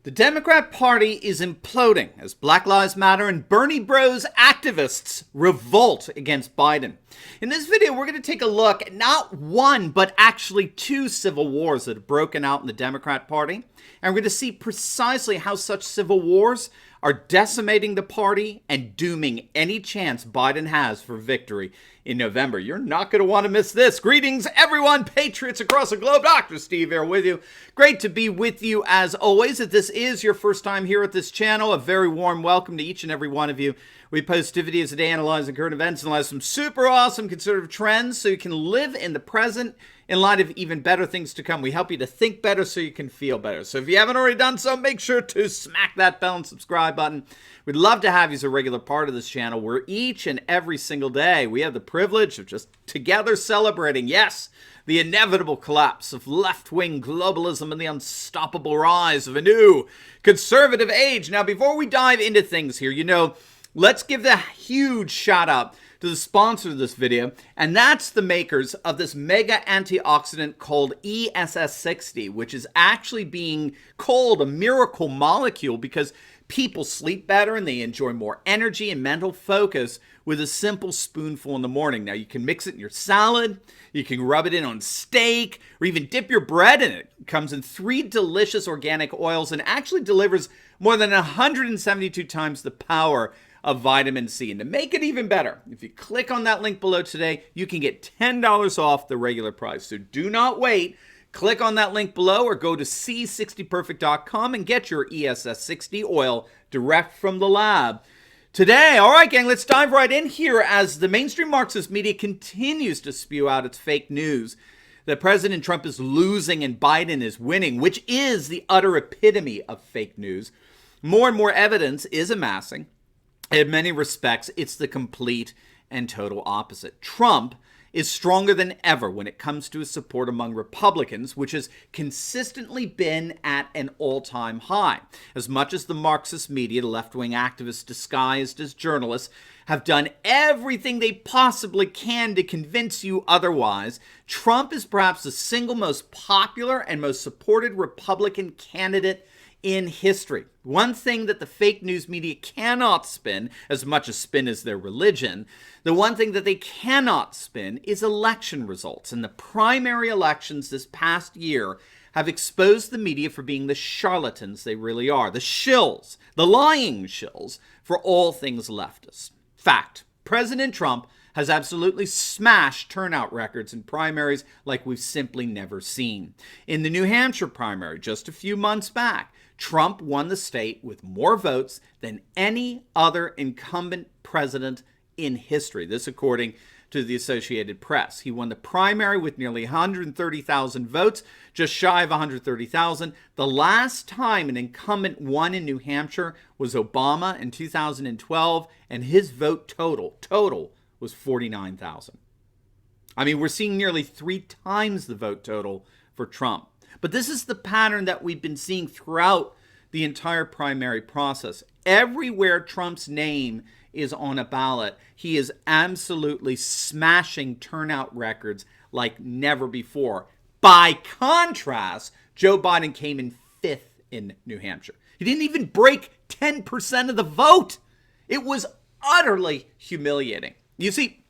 The Democrat Party is imploding as Black Lives Matter and Bernie Bros activists revolt against Biden. In this video, we're going to take a look at not one, but actually two civil wars that have broken out in the Democrat Party. And we're going to see precisely how such civil wars are decimating the party and dooming any chance Biden has for victory in November. You're not going to want to miss this. Greetings, everyone, patriots across the globe. Dr. Steve here with you. Great to be with you as always. If this is your first time here at this channel, a very warm welcome to each and every one of you. We post 2 videos a day analyzing current events, analyze some super awesome conservative trends so you can live in the present in light of even better things to come. We help you to think better so you can feel better. So if you haven't already done so, make sure to smack that bell and subscribe button. We'd love to have you as a regular part of this channel where each and every single day we have the privilege of just together celebrating, yes, the inevitable collapse of left-wing globalism and the unstoppable rise of a new conservative age. Now, before we dive into things here, let's give the huge shout out to the sponsor of this video, and that's the makers of this mega antioxidant called ESS60, which is actually being called a miracle molecule because people sleep better and they enjoy more energy and mental focus with a simple spoonful in the morning. Now, you can mix it in your salad, you can rub it in on steak, or even dip your bread in it. It comes in 3 delicious organic oils and actually delivers more than 172 times the power of vitamin C. And to make it even better, if you click on that link below today, you can get $10 off the regular price. So do not wait. Click on that link below or go to C60perfect.com and get your ESS60 oil direct from the lab. Today, all right, gang, let's dive right in here as the mainstream Marxist media continues to spew out its fake news that President Trump is losing and Biden is winning, which is the utter epitome of fake news. More and more evidence is amassing. In many respects, it's the complete and total opposite. Trump is stronger than ever when it comes to his support among Republicans, which has consistently been at an all-time high. As much as the Marxist media, the left-wing activists disguised as journalists, have done everything they possibly can to convince you otherwise, Trump is perhaps the single most popular and most supported Republican candidate in history. One thing that the fake news media cannot spin, as much as spin is their religion, the one thing that they cannot spin is election results. And the primary elections this past year have exposed the media for being the charlatans they really are, the shills, the lying shills for all things leftist. Fact, President Trump has absolutely smashed turnout records in primaries like we've simply never seen. In the New Hampshire primary just a few months back, Trump won the state with more votes than any other incumbent president in history. This according to the Associated Press. He won the primary with nearly 130,000 votes, just shy of 130,000. The last time an incumbent won in New Hampshire was Obama in 2012, and his vote total was 49,000. I mean, we're seeing nearly 3 times the vote total for Trump. But this is the pattern that we've been seeing throughout the entire primary process. Everywhere Trump's name is on a ballot, he is absolutely smashing turnout records like never before. By contrast, Joe Biden came in 5th in New Hampshire. He didn't even break 10% of the vote. It was utterly humiliating. You see,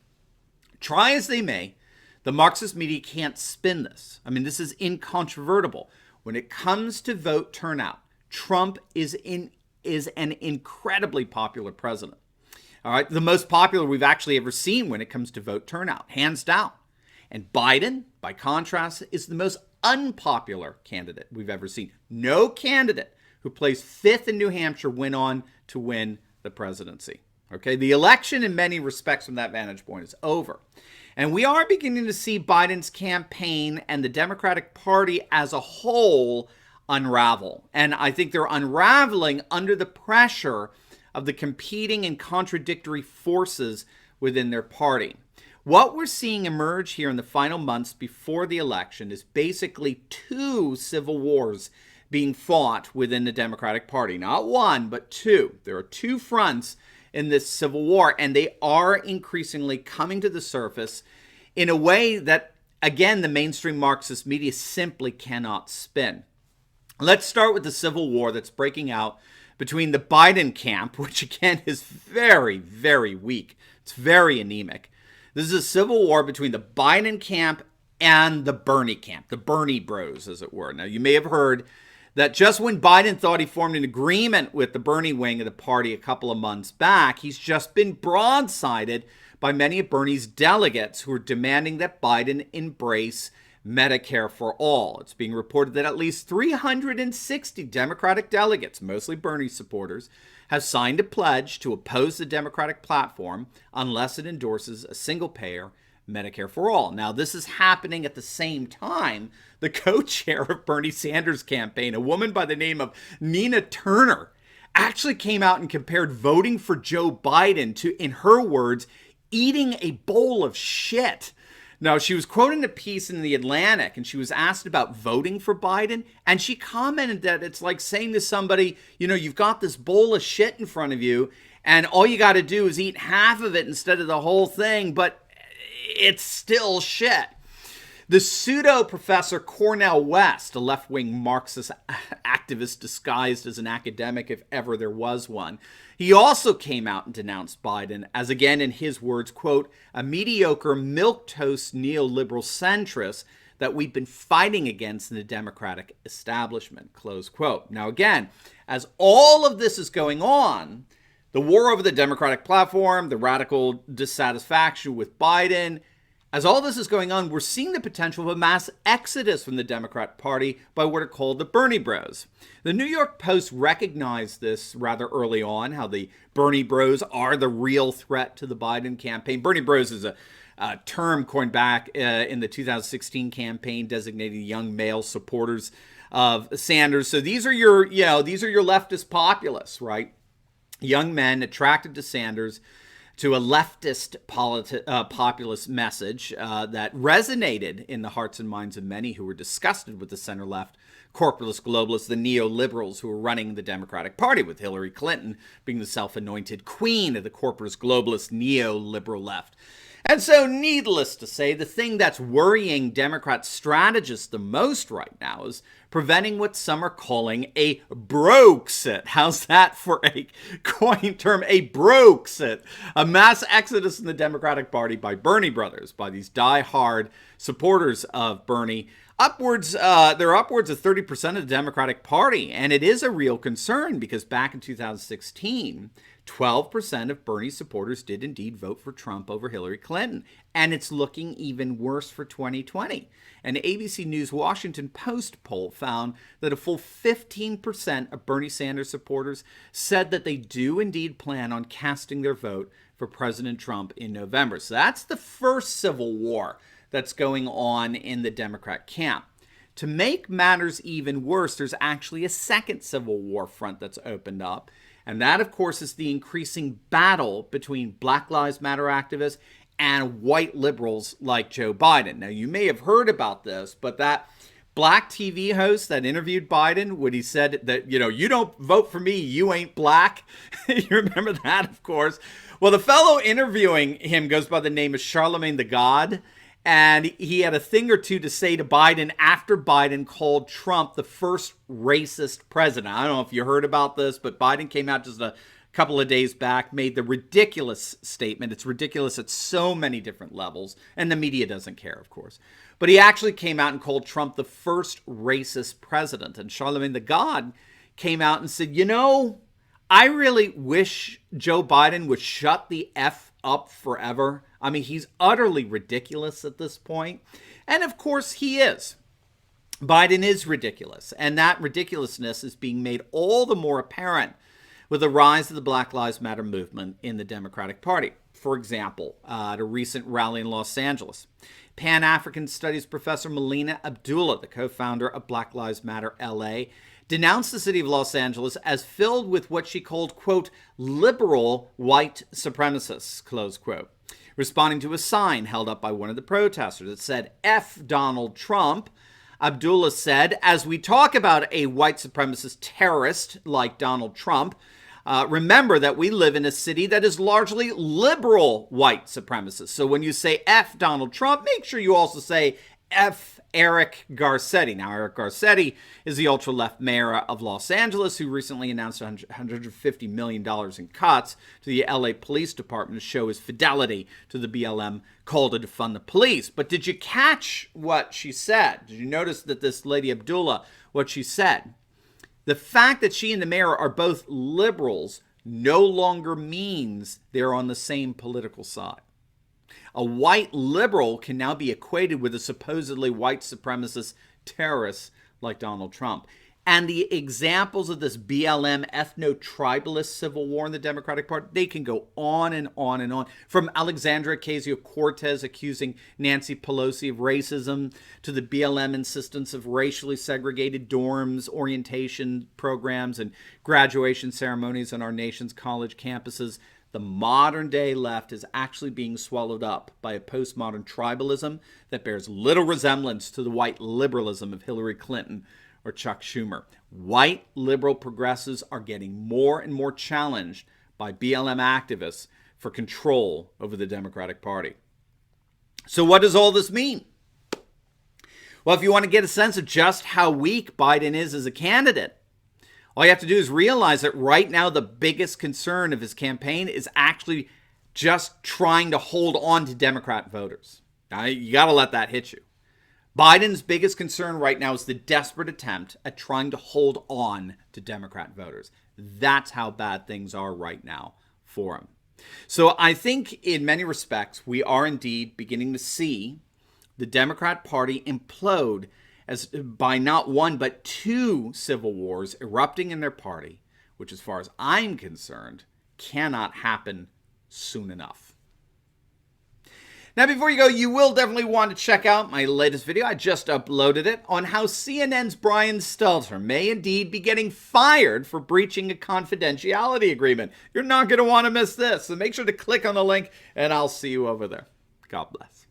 try as they may, the Marxist media can't spin this. I mean, this is incontrovertible. When it comes to vote turnout, Trump is an incredibly popular president. All right, the most popular we've actually ever seen when it comes to vote turnout, hands down. And Biden, by contrast, is the most unpopular candidate we've ever seen. No candidate who placed 5th in New Hampshire went on to win the presidency. Okay, the election in many respects from that vantage point is over. And we are beginning to see Biden's campaign and the Democratic Party as a whole unravel. And I think they're unraveling under the pressure of the competing and contradictory forces within their party. What we're seeing emerge here in the final months before the election is basically 2 civil wars being fought within the Democratic Party. Not 1, but 2. There are 2 fronts in this civil war, and they are increasingly coming to the surface in a way that, again, the mainstream Marxist media simply cannot spin. Let's start with the civil war that's breaking out between the Biden camp, which again is very, very weak. It's very anemic. This is a civil war between the Biden camp and the Bernie camp, the Bernie bros, as it were. Now, you may have heard that just when Biden thought he formed an agreement with the Bernie wing of the party a couple of months back, he's just been broadsided by many of Bernie's delegates who are demanding that Biden embrace Medicare for all. It's being reported that at least 360 Democratic delegates, mostly Bernie supporters, have signed a pledge to oppose the Democratic platform unless it endorses a single-payer Medicare for all. Now, this is happening at the same time the co-chair of Bernie Sanders' campaign, a woman by the name of Nina Turner, actually came out and compared voting for Joe Biden to, in her words, eating a bowl of shit. Now, she was quoting a piece in The Atlantic, and she was asked about voting for Biden, and she commented that it's like saying to somebody, you know, you've got this bowl of shit in front of you, and all you got to do is eat half of it instead of the whole thing, but it's still shit. The pseudo-professor Cornel West, a left-wing Marxist activist disguised as an academic if ever there was one, he also came out and denounced Biden as, again, in his words, quote, a mediocre milquetoast neoliberal centrist that we've been fighting against in the Democratic establishment, close quote. Now, again, as all of this is going on, the war over the Democratic platform, the radical dissatisfaction with Biden, as all this is going on, we're seeing the potential of a mass exodus from the Democrat Party by what are called the Bernie Bros. The New York Post recognized this rather early on, how the Bernie Bros are the real threat to the Biden campaign. Bernie Bros is a term coined back in the 2016 campaign, designating young male supporters of Sanders. So these are your leftist populists, right? Young men attracted to Sanders, to a leftist populist message that resonated in the hearts and minds of many who were disgusted with the center-left corporatist globalists, the neoliberals who were running the Democratic Party, with Hillary Clinton being the self-anointed queen of the corporatist globalist neoliberal left. And so, needless to say, the thing that's worrying Democrat strategists the most right now is preventing what some are calling a Brexit. How's that for a coined term? A Brexit. A mass exodus in the Democratic Party by Bernie brothers, by these die-hard supporters of Bernie. They're upwards of 30% of the Democratic Party, and it is a real concern because back in 2016, 12% of Bernie's supporters did indeed vote for Trump over Hillary Clinton, and it's looking even worse for 2020. An ABC News Washington Post poll found that a full 15% of Bernie Sanders supporters said that they do indeed plan on casting their vote for President Trump in November. So that's the first civil war that's going on in the Democrat camp. To make matters even worse, there's actually a second civil war front that's opened up. And that, of course, is the increasing battle between Black Lives Matter activists and white liberals like Joe Biden. Now, you may have heard about this, but that black TV host that interviewed Biden when he said that, you don't vote for me, you ain't black. You remember that, of course. Well, the fellow interviewing him goes by the name of Charlemagne the God. And he had a thing or two to say to Biden after Biden called Trump the first racist president. I don't know if you heard about this, but Biden came out just a couple of days back, made the ridiculous statement. It's ridiculous at so many different levels, and the media doesn't care, of course. But he actually came out and called Trump the first racist president. And Charlemagne the God came out and said, I really wish Joe Biden would shut the F up forever. I mean, he's utterly ridiculous at this point. And of course he is. Biden is ridiculous. And that ridiculousness is being made all the more apparent with the rise of the Black Lives Matter movement in the Democratic Party. For example, at a recent rally in Los Angeles, Pan-African Studies professor Melina Abdullah, the co-founder of Black Lives Matter LA, denounced the city of Los Angeles as filled with what she called, quote, liberal white supremacists, close quote. Responding to a sign held up by one of the protesters that said, F Donald Trump, Abdullah said, as we talk about a white supremacist terrorist like Donald Trump, remember that we live in a city that is largely liberal white supremacists. So when you say F Donald Trump, make sure you also say F. Eric Garcetti. Now, Eric Garcetti is the ultra-left mayor of Los Angeles who recently announced $150 million in cuts to the LA Police Department to show his fidelity to the BLM call to defund the police. But did you catch what she said? Did you notice that this Lady Abdullah, what she said? The fact that she and the mayor are both liberals no longer means they're on the same political side. A white liberal can now be equated with a supposedly white supremacist terrorist like Donald Trump. And the examples of this BLM ethno-tribalist civil war in the Democratic Party, they can go on and on and on. From Alexandria Ocasio-Cortez accusing Nancy Pelosi of racism, to the BLM insistence of racially segregated dorms, orientation programs, and graduation ceremonies on our nation's college campuses. The modern day left is actually being swallowed up by a postmodern tribalism that bears little resemblance to the white liberalism of Hillary Clinton or Chuck Schumer. White liberal progressives are getting more and more challenged by BLM activists for control over the Democratic Party. So what does all this mean? Well, if you want to get a sense of just how weak Biden is as a candidate, all you have to do is realize that right now the biggest concern of his campaign is actually just trying to hold on to Democrat voters. Now, you got to let that hit you. Biden's biggest concern right now is the desperate attempt at trying to hold on to Democrat voters. That's how bad things are right now for him. So I think in many respects, we are indeed beginning to see the Democrat Party implode as by not one but two civil wars erupting in their party, which as far as I'm concerned, cannot happen soon enough. Now, before you go, you will definitely want to check out my latest video. I just uploaded it on how CNN's Brian Stelter may indeed be getting fired for breaching a confidentiality agreement. You're not going to want to miss this, so make sure to click on the link, and I'll see you over there. God bless.